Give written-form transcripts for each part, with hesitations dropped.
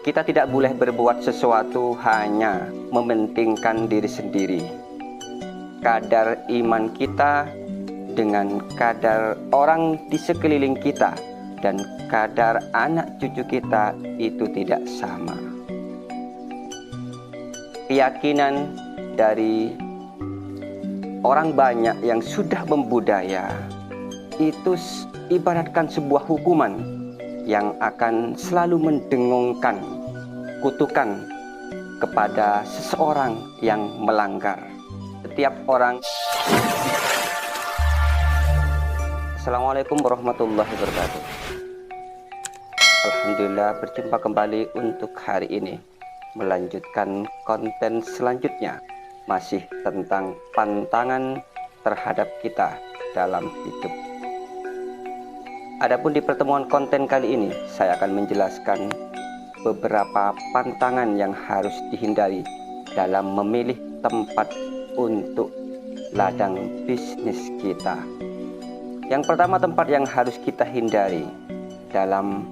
Kita tidak boleh berbuat sesuatu hanya mementingkan diri sendiri. Kadar iman kita dengan kadar orang di sekeliling kita dan kadar anak cucu kita itu tidak sama. Keyakinan dari orang banyak yang sudah membudaya itu ibaratkan sebuah hukuman yang akan selalu mendengungkan kutukan kepada seseorang yang melanggar. Setiap orang. Assalamualaikum warahmatullahi wabarakatuh. Alhamdulillah berjumpa kembali untuk hari ini, melanjutkan konten selanjutnya, masih tentang pantangan terhadap kita dalam hidup. Adapun di pertemuan konten kali ini, saya akan menjelaskan beberapa pantangan yang harus dihindari dalam memilih tempat untuk ladang bisnis kita. Yang pertama, tempat yang harus kita hindari dalam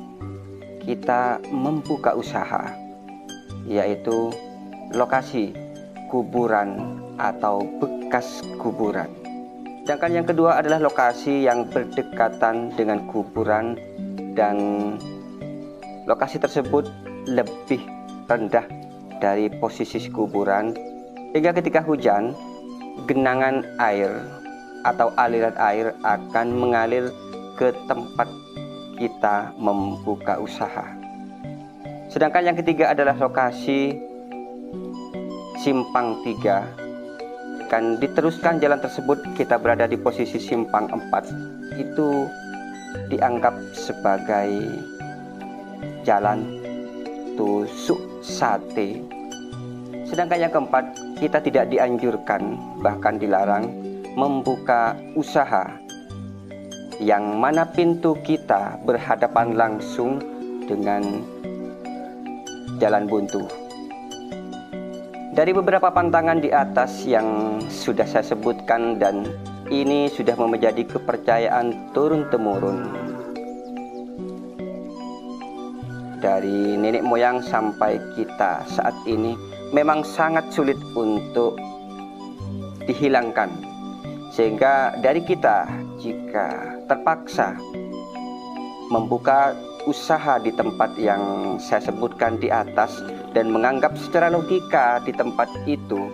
kita membuka usaha, yaitu lokasi kuburan atau bekas kuburan. Sedangkan yang kedua adalah lokasi yang berdekatan dengan kuburan dan lokasi tersebut lebih rendah dari posisi kuburan, sehingga ketika hujan, genangan air atau aliran air akan mengalir ke tempat kita membuka usaha. Sedangkan yang ketiga adalah lokasi simpang 3. Akan diteruskan jalan tersebut, kita berada di posisi simpang 4. Itu dianggap sebagai jalan tusuk sate. Sedangkan yang keempat, kita tidak dianjurkan, bahkan dilarang membuka usaha yang mana pintu kita berhadapan langsung dengan jalan buntu. Dari beberapa pantangan di atas yang sudah saya sebutkan, dan ini sudah menjadi kepercayaan turun-temurun dari nenek moyang sampai kita saat ini, memang sangat sulit untuk dihilangkan. Sehingga dari kita, jika terpaksa membuka usaha di tempat yang saya sebutkan di atas dan menganggap secara logika di tempat itu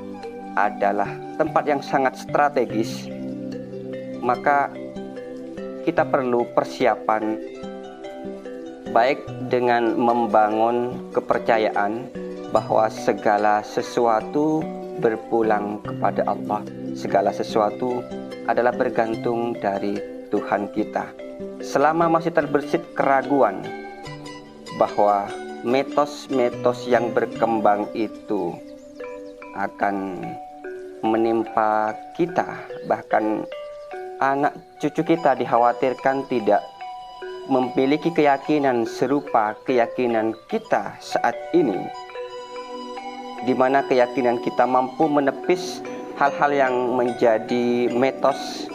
adalah tempat yang sangat strategis, maka kita perlu persiapan, baik dengan membangun kepercayaan bahwa segala sesuatu berpulang kepada Allah. Segala sesuatu adalah bergantung dari Tuhan kita. Selama masih terbersit keraguan bahwa mitos-mitos yang berkembang itu akan menimpa kita, bahkan anak cucu kita dikhawatirkan tidak memiliki keyakinan serupa keyakinan kita saat ini, di mana keyakinan kita mampu menepis hal-hal yang menjadi mitos,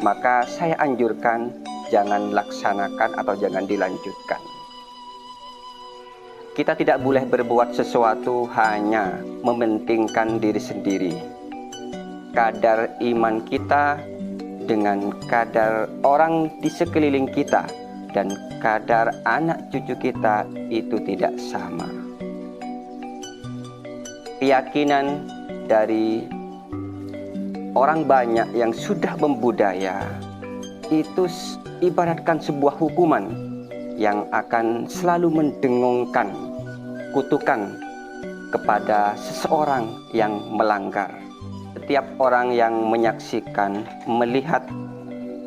maka saya anjurkan jangan laksanakan atau jangan dilanjutkan. Kita tidak boleh berbuat sesuatu hanya mementingkan diri sendiri. Kadar iman kita dengan kadar orang di sekeliling kita dan kadar anak cucu kita itu tidak sama. Keyakinan dari orang banyak yang sudah membudaya itu ibaratkan sebuah hukuman yang akan selalu mendengungkan kutukan kepada seseorang yang melanggar. Setiap orang yang menyaksikan, melihat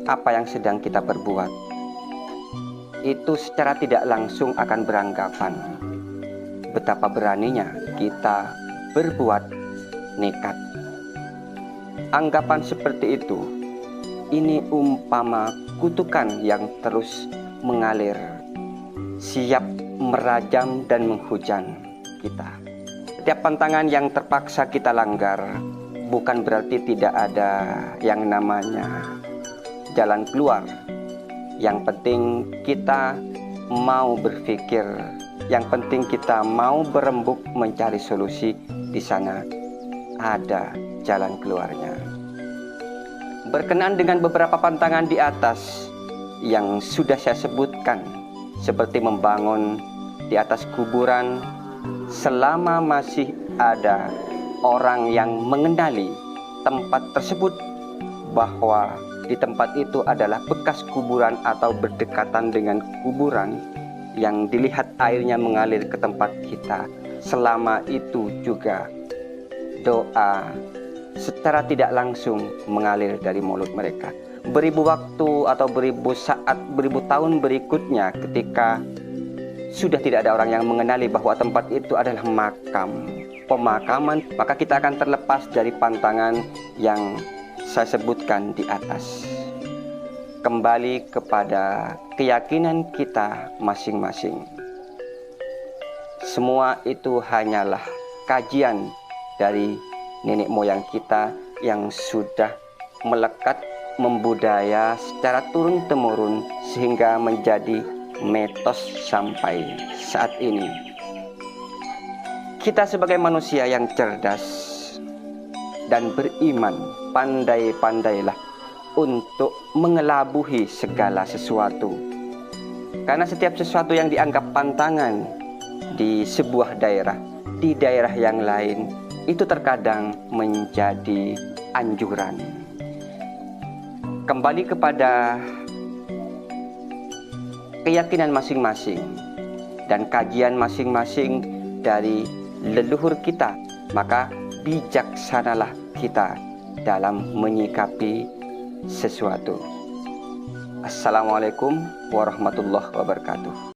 apa yang sedang kita perbuat, itu secara tidak langsung akan beranggapan betapa beraninya kita berbuat nekat. Anggapan seperti itu, ini umpama kutukan yang terus mengalir, siap merajam dan menghujam kita. Setiap pantangan yang terpaksa kita langgar bukan berarti tidak ada yang namanya jalan keluar. Yang penting kita mau berpikir, yang penting kita mau berembuk mencari solusi. Di sana ada jalan keluarnya. Berkenaan dengan beberapa pantangan di atas yang sudah saya sebutkan, seperti membangun di atas kuburan, selama masih ada orang yang mengenali tempat tersebut bahwa di tempat itu adalah bekas kuburan atau berdekatan dengan kuburan, yang dilihat airnya mengalir ke tempat kita, selama itu juga doa secara tidak langsung mengalir dari mulut mereka. Beribu waktu atau beribu saat, beribu tahun berikutnya, ketika sudah tidak ada orang yang mengenali bahwa tempat itu adalah pemakaman, maka kita akan terlepas dari pantangan yang saya sebutkan di atas. Kembali kepada keyakinan kita masing-masing. Semua itu hanyalah kajian dari nenek moyang kita yang sudah melekat, membudaya secara turun-temurun sehingga menjadi mitos sampai saat ini. Kita sebagai manusia yang cerdas dan beriman, pandai-pandailah untuk mengelabuhi segala sesuatu. Karena setiap sesuatu yang dianggap pantangan di sebuah daerah, di daerah yang lain, itu terkadang menjadi anjuran. Kembali kepada keyakinan masing-masing dan kajian masing-masing dari leluhur kita, maka bijaksanalah kita dalam menyikapi sesuatu. Assalamualaikum warahmatullahi wabarakatuh.